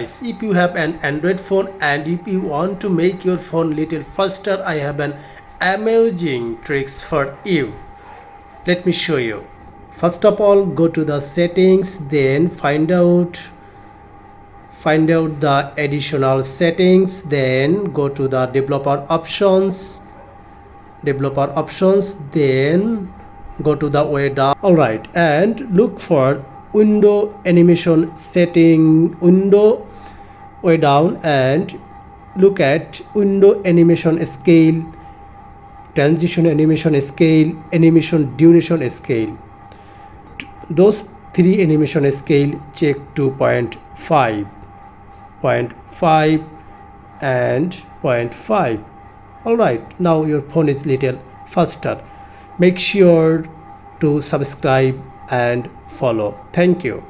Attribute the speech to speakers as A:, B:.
A: If you have an Android phone and if you want to make your phone little faster, I have an amazing tricks for you. Let me show you. First of all, go to the settings, then find out the additional settings, then go to the developer options, then go to the way down. All right, and look for window animation setting, window way down, and look at window animation scale, transition animation scale, animation duration scale. Those three animation scale check 2.5, 0.5 and 0.5. All right, now your phone is little faster. Make sure to subscribe and follow. Thank you.